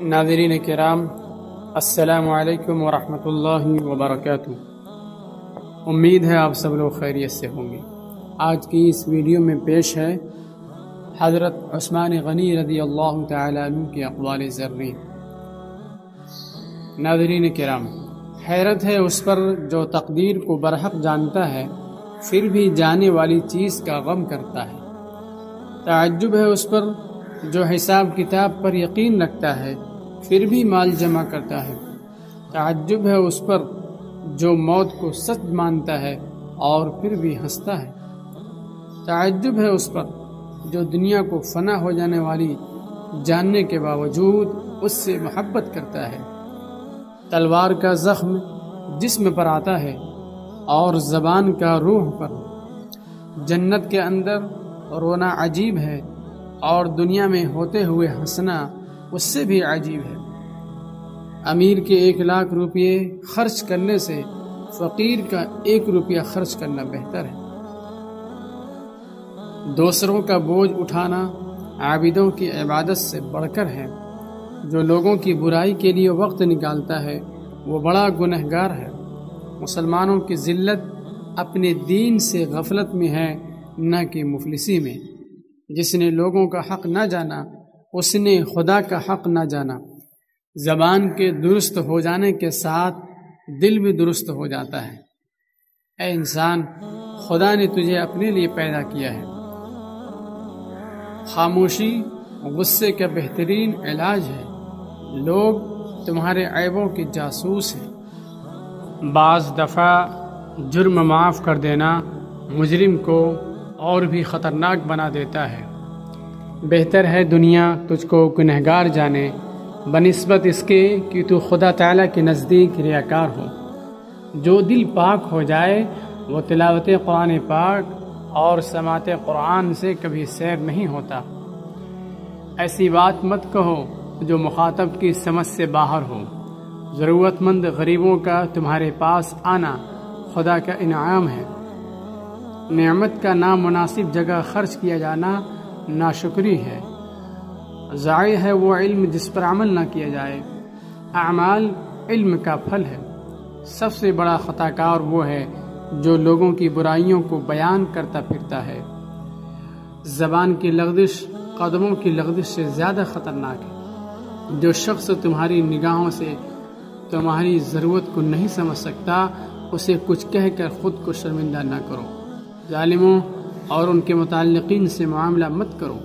ناظرین کرام، السلام علیکم ورحمۃ اللہ وبرکاتہ۔ امید ہے آپ سب لوگ خیریت سے ہوں گے۔ آج کی اس ویڈیو میں پیش ہے حضرت عثمان غنی رضی اللہ تعالیٰ عنہ کی اقوال زرین۔ ناظرین کرام، حیرت ہے اس پر جو تقدیر کو برحق جانتا ہے پھر بھی جانے والی چیز کا غم کرتا ہے۔ تعجب ہے اس پر جو حساب کتاب پر یقین رکھتا ہے پھر بھی مال جمع کرتا ہے۔ تعجب ہے اس پر جو موت کو سچ مانتا ہے اور پھر بھی ہنستا ہے۔ تعجب ہے اس پر جو دنیا کو فنا ہو جانے والی جاننے کے باوجود اس سے محبت کرتا ہے۔ تلوار کا زخم جسم پر آتا ہے اور زبان کا روح پر۔ جنت کے اندر رونا عجیب ہے اور دنیا میں ہوتے ہوئے ہنسنا اس سے بھی عجیب ہے۔ امیر کے 1,00,000 روپے خرچ کرنے سے فقیر کا 1 روپیہ خرچ کرنا بہتر ہے۔ دوسروں کا بوجھ اٹھانا عابدوں کی عبادت سے بڑھ کر ہے۔ جو لوگوں کی برائی کے لیے وقت نکالتا ہے وہ بڑا گنہگار ہے۔ مسلمانوں کی ذلت اپنے دین سے غفلت میں ہے، نہ کہ مفلسی میں۔ جس نے لوگوں کا حق نہ جانا اس نے خدا کا حق نہ جانا۔ زبان کے درست ہو جانے کے ساتھ دل بھی درست ہو جاتا ہے۔ اے انسان، خدا نے تجھے اپنے لیے پیدا کیا ہے۔ خاموشی غصے کا بہترین علاج ہے۔ لوگ تمہارے عیبوں کے جاسوس ہیں۔ بعض دفعہ جرم معاف کر دینا مجرم کو اور بھی خطرناک بنا دیتا ہے۔ بہتر ہے دنیا تجھ کو گنہگار جانے بنسبت اس کے کہ تو خدا تعالیٰ کے نزدیک ریاکار ہو۔ جو دل پاک ہو جائے وہ تلاوت قرآن پاک اور سماعت قرآن سے کبھی سیر نہیں ہوتا۔ ایسی بات مت کہو جو مخاطب کی سمجھ سے باہر ہو۔ ضرورت مند غریبوں کا تمہارے پاس آنا خدا کا انعام ہے۔ نعمت کا نامناسب جگہ خرچ کیا جانا ناشکری ہے۔ ضائع ہے وہ علم جس پر عمل نہ کیا جائے۔ اعمال علم کا پھل ہے۔ سب سے بڑا خطا کار وہ ہے جو لوگوں کی برائیوں کو بیان کرتا پھرتا ہے۔ زبان کی لغزش قدموں کی لغزش سے زیادہ خطرناک ہے۔ جو شخص تمہاری نگاہوں سے تمہاری ضرورت کو نہیں سمجھ سکتا اسے کچھ کہہ کر خود کو شرمندہ نہ کرو۔ ظالموں اور ان کے متعلقین سے معاملہ مت کرو۔